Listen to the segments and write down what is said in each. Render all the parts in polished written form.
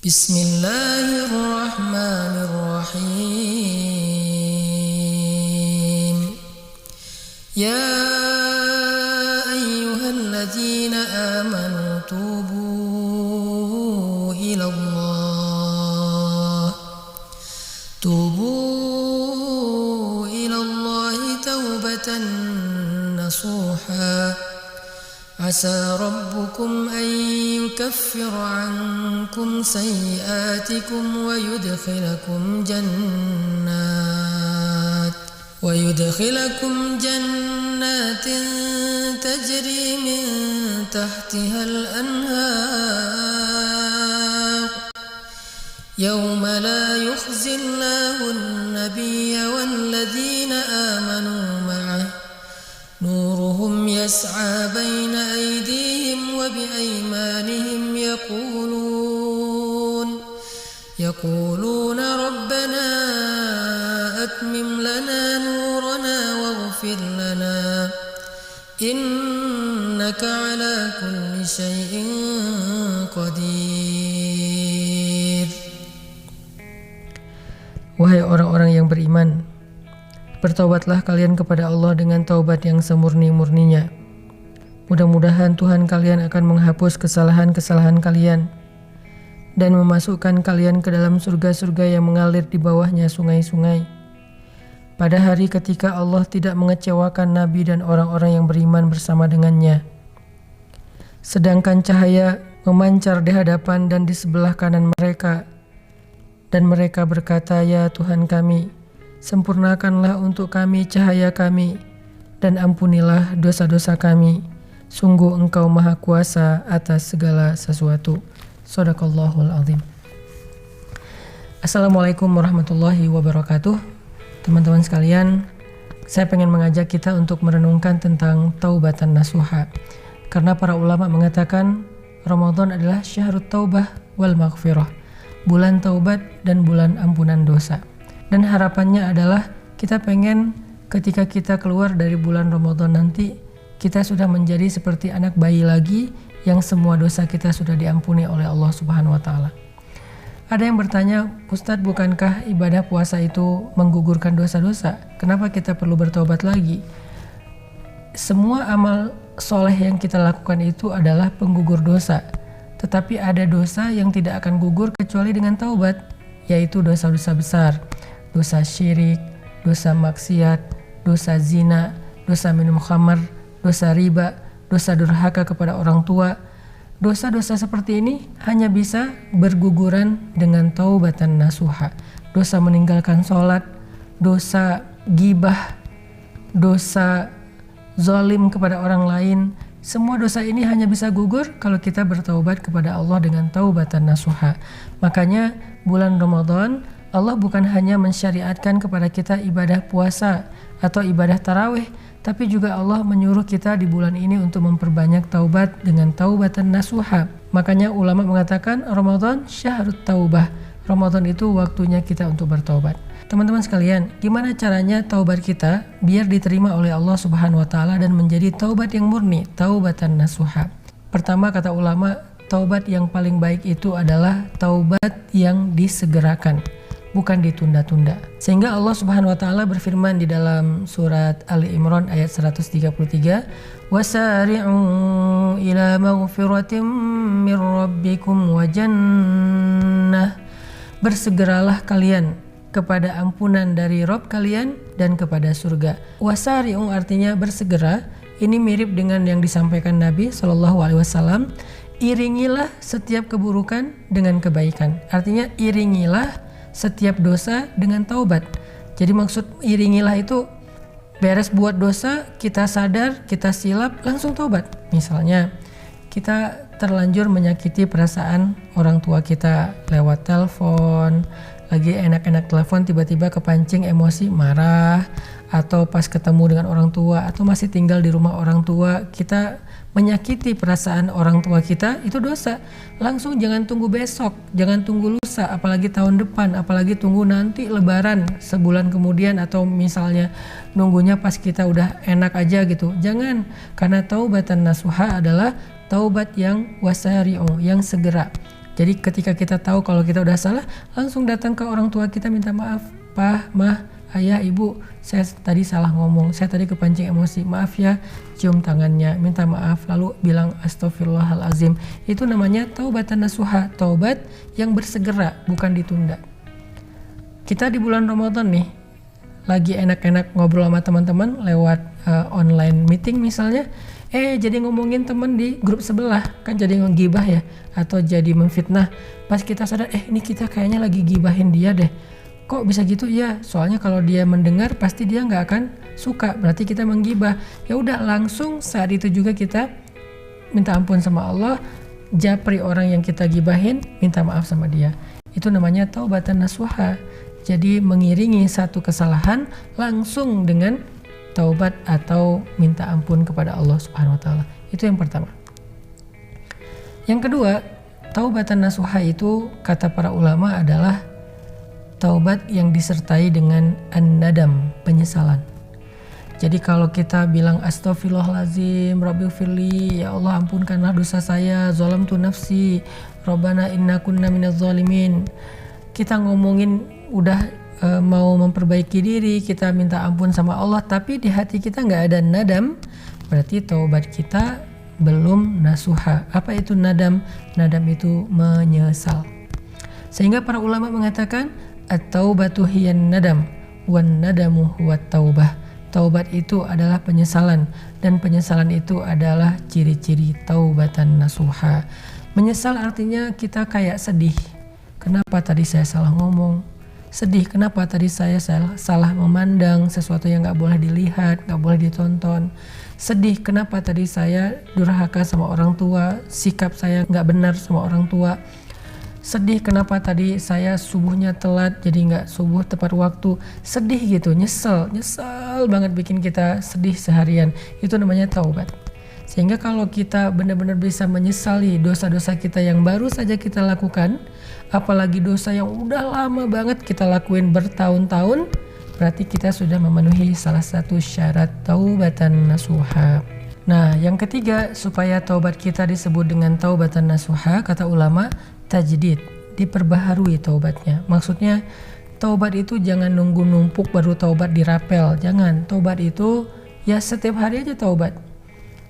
Bismillahirrahmanirrahim. Ya ayyuhalladzina amanu tubu ilallahi taubatan nasuha. Asa rabbukum an yukaffira ankum sayyi'atikum wa yudkhilakum jannatin tajri min tahtihal anhar yawma la yukhzillahu an-nabiyya walladzina amanu ma'ah nuruhum yas'a baina aydihim wa biaymanihim yaquluna rabbana atmim lana nurana waghfir lana innaka ala kulli syai'in qadir. Wahai orang-orang yang beriman, bertaubatlah kalian kepada Allah dengan taubat yang semurni-murninya. Mudah-mudahan Tuhan kalian akan menghapus kesalahan-kesalahan kalian dan memasukkan kalian ke dalam surga-surga yang mengalir di bawahnya sungai-sungai. Pada hari ketika Allah tidak mengecewakan Nabi dan orang-orang yang beriman bersama dengannya. Sedangkan cahaya memancar di hadapan dan di sebelah kanan mereka. Dan mereka berkata, "Ya Tuhan kami, sempurnakanlah untuk kami cahaya kami, dan ampunilah dosa-dosa kami. Sungguh Engkau Maha Kuasa atas segala sesuatu." Shadaqallahul azim. Assalamualaikum warahmatullahi wabarakatuh. Teman-teman sekalian, saya pengen mengajak kita untuk merenungkan tentang taubatan nasuha. Karena para ulama mengatakan Ramadan adalah syahrut taubah wal maghfirah, bulan taubat dan bulan ampunan dosa. Dan harapannya adalah kita pengen ketika kita keluar dari bulan Ramadan nanti, kita sudah menjadi seperti anak bayi lagi yang semua dosa kita sudah diampuni oleh Allah Subhanahu wa Ta'ala. Ada yang bertanya, Ustadz, bukankah ibadah puasa itu menggugurkan dosa-dosa? Kenapa kita perlu bertobat lagi? Semua amal soleh yang kita lakukan itu adalah penggugur dosa. Tetapi ada dosa yang tidak akan gugur kecuali dengan taubat, yaitu dosa-dosa besar. Dosa syirik, dosa maksiat, dosa zina, dosa minum khamar, dosa riba, dosa durhaka kepada orang tua. Dosa-dosa seperti ini hanya bisa berguguran dengan taubatan nasuha. Dosa meninggalkan sholat, dosa gibah, dosa zalim kepada orang lain. Semua dosa ini hanya bisa gugur kalau kita bertaubat kepada Allah dengan taubatan nasuha. Makanya bulan Ramadan Allah bukan hanya mensyariatkan kepada kita ibadah puasa atau ibadah tarawih, tapi juga Allah menyuruh kita di bulan ini untuk memperbanyak taubat dengan taubatan nasuha. Makanya ulama mengatakan Ramadan syahrut taubah. Ramadan itu waktunya kita untuk bertaubat. Teman-teman sekalian, gimana caranya taubat kita biar diterima oleh Allah Subhanahu wa Ta'ala dan menjadi taubat yang murni, taubatan nasuha? Pertama, kata ulama, taubat yang paling baik itu adalah taubat yang disegerakan, bukan ditunda-tunda. Sehingga Allah Subhanahu wa Ta'ala berfirman di dalam surat Ali Imran ayat 133, "Wasari'u ila maghfiratin mir rabbikum wa jannah." Bersegeralah kalian kepada ampunan dari Rabb kalian dan kepada surga. Wasari'u artinya bersegera. Ini mirip dengan yang disampaikan Nabi SAW. Iringilah setiap keburukan dengan kebaikan. Artinya iringilah setiap dosa dengan taubat. Jadi maksud iringilah itu beres buat dosa, kita sadar, kita silap, langsung taubat. Misalnya kita terlanjur menyakiti perasaan orang tua kita lewat telepon, lagi enak-enak telepon tiba-tiba kepancing emosi, marah, atau pas ketemu dengan orang tua atau masih tinggal di rumah orang tua, kita menyakiti perasaan orang tua kita, itu dosa. Langsung jangan tunggu besok, jangan tunggu lusa, apalagi tahun depan, apalagi tunggu nanti lebaran sebulan kemudian, atau misalnya nunggunya pas kita udah enak aja gitu. Jangan, karena taubatan nasuha adalah taubat yang wasari'u, yang segera. Jadi ketika kita tahu kalau kita udah salah, langsung datang ke orang tua kita minta maaf. Pak, Mah, Ayah, Ibu, saya tadi salah ngomong, saya tadi kepancing emosi, maaf ya, cium tangannya, minta maaf, lalu bilang astagfirullahalazim. Itu namanya taubatan nasuha, taubat yang bersegera, bukan ditunda. Kita di bulan Ramadan nih, lagi enak-enak ngobrol sama teman-teman lewat online meeting misalnya, jadi ngomongin teman di grup sebelah, kan jadi ngegibah ya, atau jadi memfitnah. Pas kita sadar, ini kita kayaknya lagi gibahin dia deh. Kok bisa gitu? Ya, soalnya kalau dia mendengar pasti dia nggak akan suka, berarti kita menggibah. Ya udah, langsung saat itu juga kita minta ampun sama Allah, japri orang yang kita gibahin, minta maaf sama dia. Itu namanya taubatan nasuha. Jadi mengiringi satu kesalahan langsung dengan taubat atau minta ampun kepada Allah Subhanahu wa taala. Itu yang pertama. Yang kedua, taubatan nasuha itu kata para ulama adalah taubat yang disertai dengan an-nadam, penyesalan. Jadi kalau kita bilang astaghfirullahalazim, rabbighfirli, ya Allah ampunkanlah dosa saya, zalamtu nafsi, rabbana inna kunna minadz zalimin. Kita ngomongin udah mau memperbaiki diri, kita minta ampun sama Allah, tapi di hati kita nggak ada nadam, berarti taubat kita belum nasuha. Apa itu nadam? Nadam itu menyesal. Sehingga para ulama mengatakan at-taubatu hiyan nadam wan nadamu huwat taubah. Taubat itu adalah penyesalan, dan penyesalan itu adalah ciri-ciri taubatan nasuha. Menyesal artinya kita kayak sedih. Kenapa tadi saya salah ngomong? Sedih, kenapa tadi saya salah memandang sesuatu yang gak boleh dilihat, gak boleh ditonton. Sedih, kenapa tadi saya durhaka sama orang tua, sikap saya gak benar sama orang tua. Sedih, kenapa tadi saya subuhnya telat jadi gak subuh tepat waktu. Sedih gitu, nyesel banget bikin kita sedih seharian. Itu namanya taubat. Sehingga kalau kita benar-benar bisa menyesali dosa-dosa kita yang baru saja kita lakukan, apalagi dosa yang udah lama banget kita lakuin bertahun-tahun, berarti kita sudah memenuhi salah satu syarat taubatan nasuha. Nah, yang ketiga, supaya taubat kita disebut dengan taubatan nasuha, kata ulama, tajdid, diperbaharui taubatnya. Maksudnya, taubat itu jangan nunggu numpuk baru taubat dirapel. Jangan, taubat itu ya setiap hari aja taubat.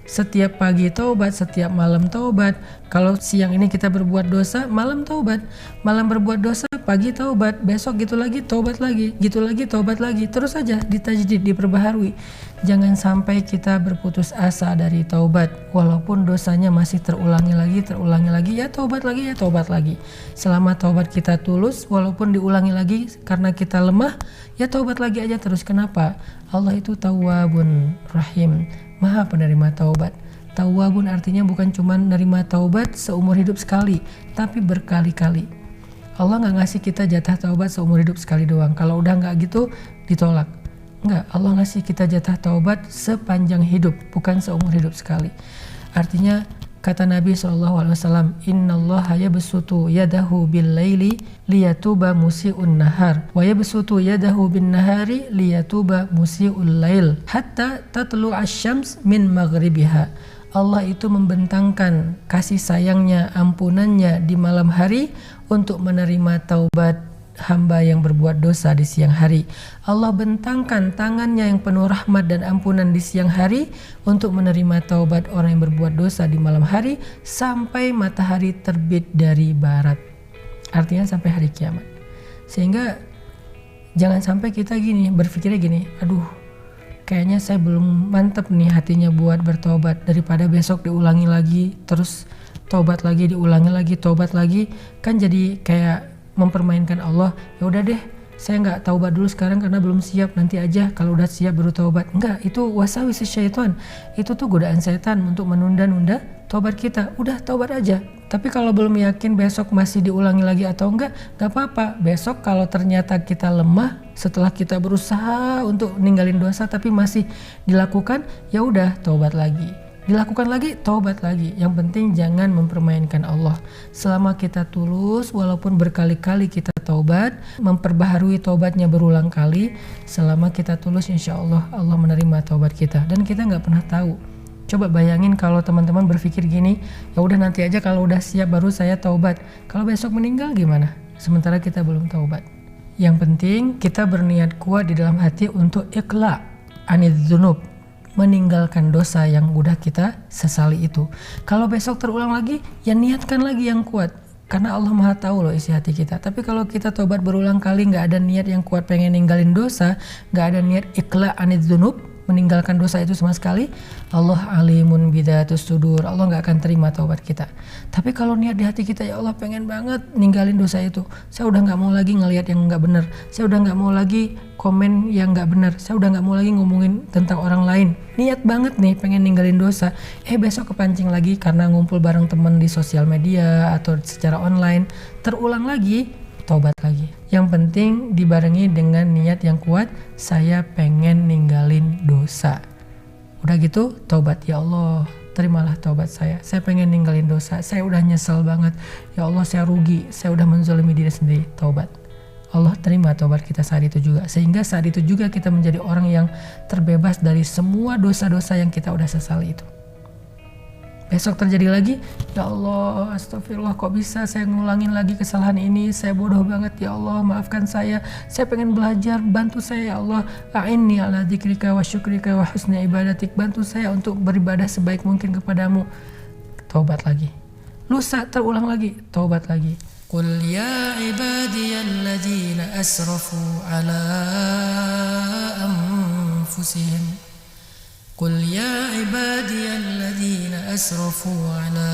Setiap pagi taubat, setiap malam taubat. Kalau siang ini kita berbuat dosa, malam taubat. Malam berbuat dosa, pagi taubat. Besok gitu lagi, taubat lagi. Gitu lagi, taubat lagi. Terus aja ditajdid, diperbaharui. Jangan sampai kita berputus asa dari taubat. Walaupun dosanya masih terulangi lagi. Ya taubat lagi. Selama taubat kita tulus, walaupun diulangi lagi karena kita lemah, ya taubat lagi aja terus. Kenapa? Allah itu Tawwabun Rahim, Maha penerima taubat. Tawwabun artinya bukan cuma nerima taubat seumur hidup sekali, tapi berkali-kali. Allah gak ngasih kita jatah taubat seumur hidup sekali doang. Kalau udah gak gitu, ditolak. Enggak, Allah ngasih kita jatah taubat sepanjang hidup, bukan seumur hidup sekali. Artinya, kata Nabi SAW, Innallaha yabsutu yadahu bil laili liyatuba musi'un nahar wa yabsutu yadahu bin nahari liyatuba musi'ul lail hatta tatlu asyams min maghribiha. Allah itu membentangkan kasih sayangnya, ampunannya di malam hari untuk menerima taubat hamba yang berbuat dosa di siang hari. Allah bentangkan tangannya yang penuh rahmat dan ampunan di siang hari untuk menerima taubat orang yang berbuat dosa di malam hari sampai matahari terbit dari barat. Artinya sampai hari kiamat. Sehingga jangan sampai kita berpikirnya gini, aduh kayaknya saya belum mantep nih hatinya buat bertobat, daripada besok diulangi lagi, terus tobat lagi, diulangi lagi, tobat lagi, kan jadi kayak mempermainkan Allah. Ya udah deh, saya nggak taubat dulu sekarang karena belum siap, nanti aja kalau udah siap baru taubat. Enggak, itu wasawis syaitan. Itu tuh godaan setan untuk menunda-nunda taubat kita. Udah taubat aja. Tapi kalau belum yakin besok masih diulangi lagi atau enggak apa-apa. Besok kalau ternyata kita lemah setelah kita berusaha untuk ninggalin dosa tapi masih dilakukan, ya udah taubat lagi. Dilakukan lagi, taubat lagi. Yang penting jangan mempermainkan Allah. Selama kita tulus, walaupun berkali-kali kita taubat, memperbaharui taubatnya berulang kali, selama kita tulus insya Allah, Allah menerima taubat kita. Dan kita gak pernah tahu Coba bayangin kalau teman-teman berpikir gini, ya udah nanti aja kalau udah siap baru saya taubat. Kalau besok meninggal gimana? Sementara kita belum taubat. Yang penting kita berniat kuat di dalam hati untuk iqla' anidzunub, meninggalkan dosa yang udah kita sesali itu. Kalau besok terulang lagi, ya niatkan lagi yang kuat. Karena Allah Maha tahu loh isi hati kita. Tapi kalau kita tobat berulang kali nggak ada niat yang kuat pengen ninggalin dosa, nggak ada niat iqla' anidzunub, meninggalkan dosa itu sama sekali, Allah alimun bidzatus sudur. Allah nggak akan terima taubat kita. Tapi kalau niat di hati kita, ya Allah pengen banget ninggalin dosa itu. Saya udah nggak mau lagi ngelihat yang nggak benar. Saya udah nggak mau lagi komen yang nggak benar. Saya udah nggak mau lagi ngomongin tentang orang lain. Niat banget nih pengen ninggalin dosa. Besok kepancing lagi karena ngumpul bareng temen di sosial media atau secara online. Terulang lagi, taubat lagi. Yang penting dibarengi dengan niat yang kuat, saya pengen ninggalin dosa. Udah gitu, taubat. Ya Allah, terimalah taubat saya. Saya pengen ninggalin dosa. Saya udah nyesel banget. Ya Allah, saya rugi. Saya udah menzalimi diri sendiri. Taubat. Allah terima taubat kita saat itu juga. Sehingga saat itu juga kita menjadi orang yang terbebas dari semua dosa-dosa yang kita udah sesali itu. Besok terjadi lagi, ya Allah, astagfirullah, kok bisa saya ngulangin lagi kesalahan ini, saya bodoh banget, ya Allah, maafkan saya pengen belajar, bantu saya ya Allah, a'inni ala dzikrika wa syukrika wa husni ibadatik, bantu saya untuk beribadah sebaik mungkin kepadamu. Taubat lagi. Lusa terulang lagi, taubat lagi. Qul ya ibadiyalladzina asrafu ala anfusihim قل يا عبادي الذين أسرفوا على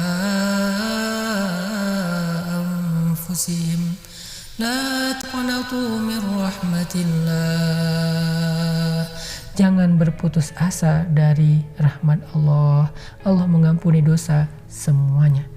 أنفسهم لا تقنطوا من رحمة الله. Jangan berputus asa dari rahmat Allah. Allah mengampuni dosa semuanya.